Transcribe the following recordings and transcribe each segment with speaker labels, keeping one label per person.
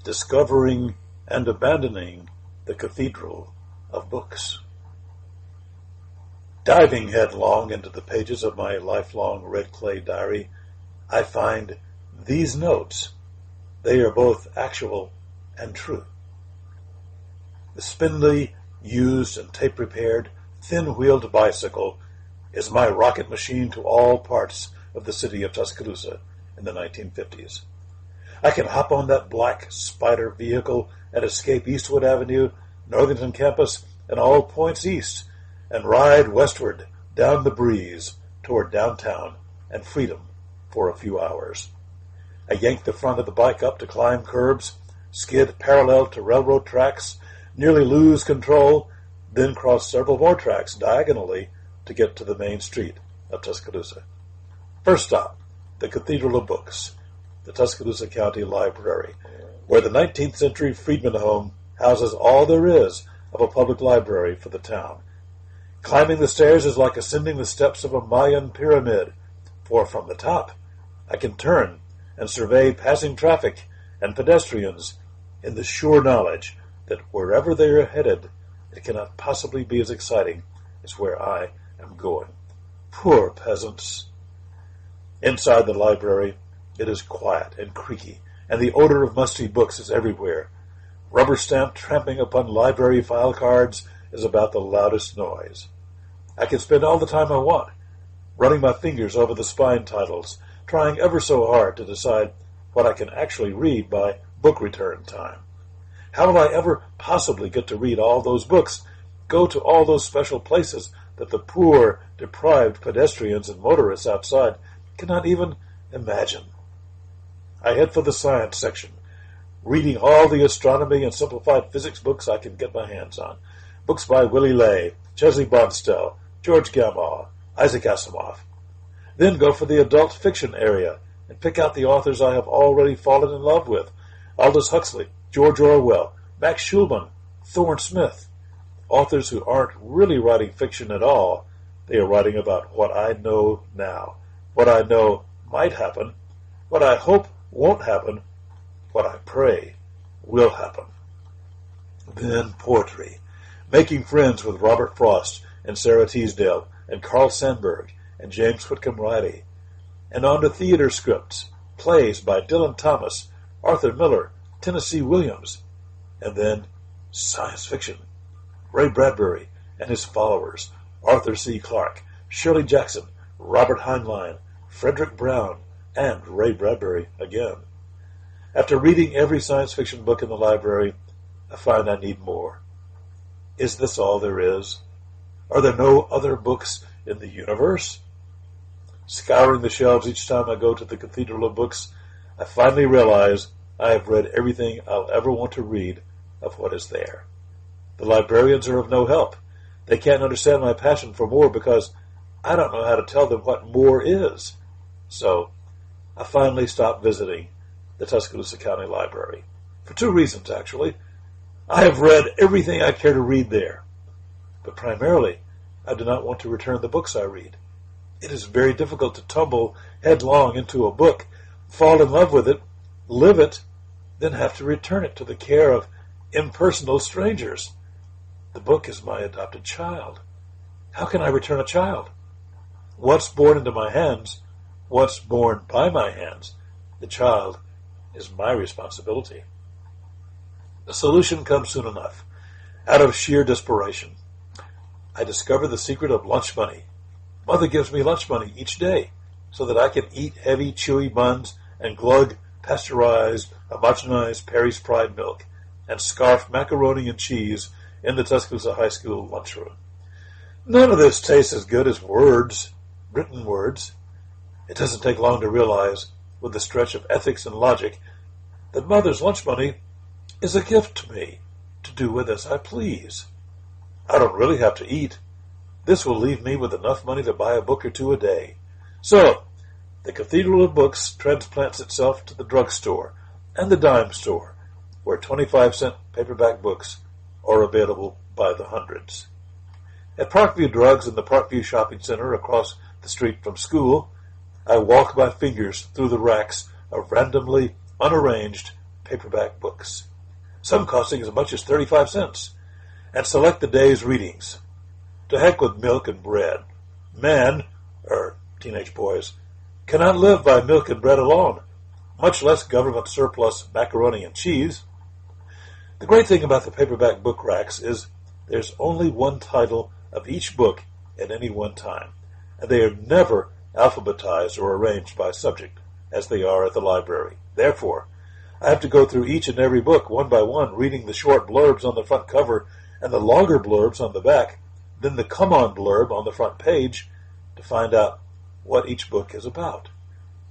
Speaker 1: Discovering and Abandoning the Cathedral of Books. Diving headlong into the pages of my lifelong red clay diary, I find these notes. They are both actual and true. The spindly, used and tape-repaired, thin-wheeled bicycle is my rocket machine to all parts of the city of Tuscaloosa in the 1950s. I can hop on that black spider vehicle and escape Eastwood Avenue, Northington Campus, and all points east, and ride westward down the breeze toward downtown and freedom for a few hours. I yank the front of the bike up to climb curbs, skid parallel to railroad tracks, nearly lose control, then cross several more tracks diagonally to get to the main street of Tuscaloosa. First stop, the Cathedral of Books, the Tuscaloosa County Library, where the 19th century Freedman home houses all there is of a public library for the town. Climbing the stairs is like ascending the steps of a Mayan pyramid, for from the top I can turn and survey passing traffic and pedestrians in the sure knowledge that wherever they are headed, it cannot possibly be as exciting as where I am going. Poor peasants. Inside the library, it is quiet and creaky, and the odor of musty books is everywhere. Rubber-stamped tramping upon library file cards is about the loudest noise. I can spend all the time I want, running my fingers over the spine titles, trying ever so hard to decide what I can actually read by book return time. How will I ever possibly get to read all those books, go to all those special places that the poor, deprived pedestrians and motorists outside cannot even imagine? I head for the science section, reading all the astronomy and simplified physics books I can get my hands on. Books by Willy Ley, Chesley Bonstell, George Gamow, Isaac Asimov. Then go for the adult fiction area and pick out the authors I have already fallen in love with. Aldous Huxley, George Orwell, Max Schulman, Thorne Smith. Authors who aren't really writing fiction at all. They are writing about what I know now, what I know might happen, what I hope won't happen, what I pray will happen. Then poetry, making friends with Robert Frost and Sarah Teasdale and Carl Sandburg and James Whitcomb Riley, and on to theater scripts, plays by Dylan Thomas, Arthur Miller, Tennessee Williams, and then science fiction. Ray Bradbury and his followers, Arthur C. Clarke, Shirley Jackson, Robert Heinlein, Frederick Brown, and Ray Bradbury again. After reading every science fiction book in the library, I find I need more. Is this all there is? Are there no other books in the universe? Scouring the shelves each time I go to the Cathedral of Books, I finally realize I have read everything I'll ever want to read of what is there. The librarians are of no help. They can't understand my passion for more because I don't know how to tell them what more is. So I finally stopped visiting the Tuscaloosa County Library. For two reasons, actually. I have read everything I care to read there. But primarily, I do not want to return the books I read. It is very difficult to tumble headlong into a book, fall in love with it, live it, then have to return it to the care of impersonal strangers. The book is my adopted child. How can I return a child? Once born into my hands, once born by my hands, the child is my responsibility. The solution comes soon enough. Out of sheer desperation, I discover the secret of lunch money. Mother gives me lunch money each day so that I can eat heavy, chewy buns and glug pasteurized, homogenized Perry's Pride milk and scarf macaroni and cheese in the Tuscaloosa High School lunchroom. None of this tastes as good as words, written words. It doesn't take long to realize, with the stretch of ethics and logic, that Mother's lunch money is a gift to me to do with as I please. I don't really have to eat. This will leave me with enough money to buy a book or two a day. So, the Cathedral of Books transplants itself to the drugstore and the dime store, where 25-cent paperback books are available by the hundreds. At Parkview Drugs in the Parkview Shopping Center across the street from school, I walk my fingers through the racks of randomly unarranged paperback books, some costing as much as 35 cents, and select the day's readings. To heck with milk and bread. Men, or teenage boys, cannot live by milk and bread alone, much less government surplus macaroni and cheese. The great thing about the paperback book racks is there's only one title of each book at any one time, and they are never alphabetized or arranged by subject, as they are at the library. Therefore, I have to go through each and every book one by one, reading the short blurbs on the front cover and the longer blurbs on the back, then the come-on blurb on the front page, to find out what each book is about.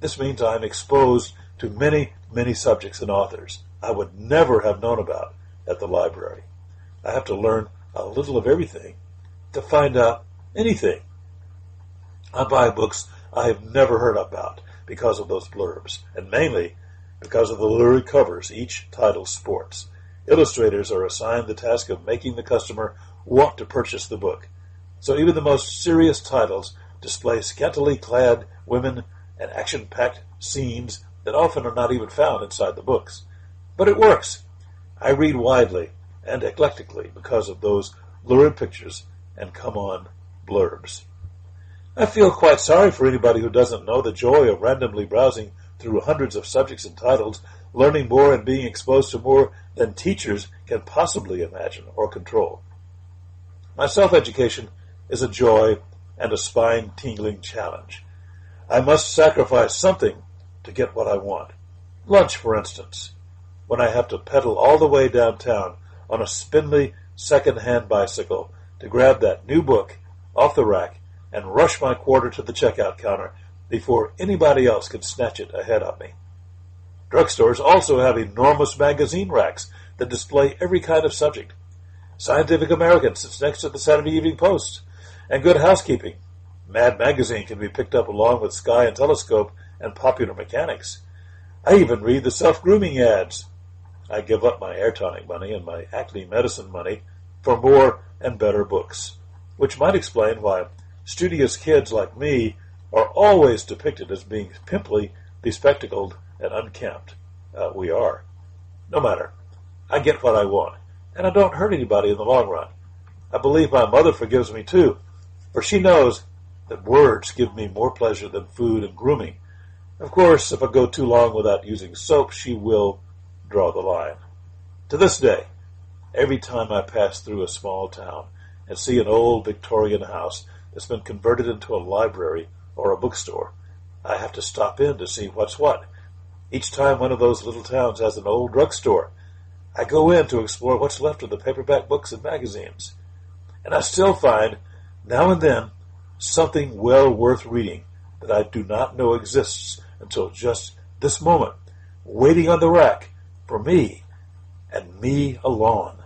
Speaker 1: This means I'm exposed to many, many subjects and authors I would never have known about at the library. I have to learn a little of everything to find out anything. I buy books I have never heard about because of those blurbs, and mainly because of the lurid covers each title sports. Illustrators are assigned the task of making the customer want to purchase the book. So even the most serious titles display scantily clad women and action-packed scenes that often are not even found inside the books. But it works. I read widely and eclectically because of those lurid pictures and come-on blurbs. I feel quite sorry for anybody who doesn't know the joy of randomly browsing through hundreds of subjects and titles, learning more and being exposed to more than teachers can possibly imagine or control. My self-education is a joy and a spine-tingling challenge. I must sacrifice something to get what I want. Lunch, for instance, when I have to pedal all the way downtown on a spindly second-hand bicycle to grab that new book off the rack and rush my quarter to the checkout counter before anybody else can snatch it ahead of me. Drugstores also have enormous magazine racks that display every kind of subject. Scientific American sits next to the Saturday Evening Post, and Good Housekeeping. Mad Magazine can be picked up along with Sky and Telescope and Popular Mechanics. I even read the self-grooming ads. I give up my air tonic money and my acne medicine money for more and better books, which might explain why studious kids like me are always depicted as being pimply, bespectacled, and unkempt. We are. No matter. I get what I want, and I don't hurt anybody in the long run. I believe my mother forgives me too, for she knows that words give me more pleasure than food and grooming. Of course, if I go too long without using soap, she will draw the line. To this day, every time I pass through a small town and see an old Victorian house that's been converted into a library or a bookstore, I have to stop in to see what's what. Each time one of those little towns has an old drugstore, I go in to explore what's left of the paperback books and magazines. And I still find, now and then, something well worth reading that I do not know exists until just this moment, waiting on the rack for me and me alone.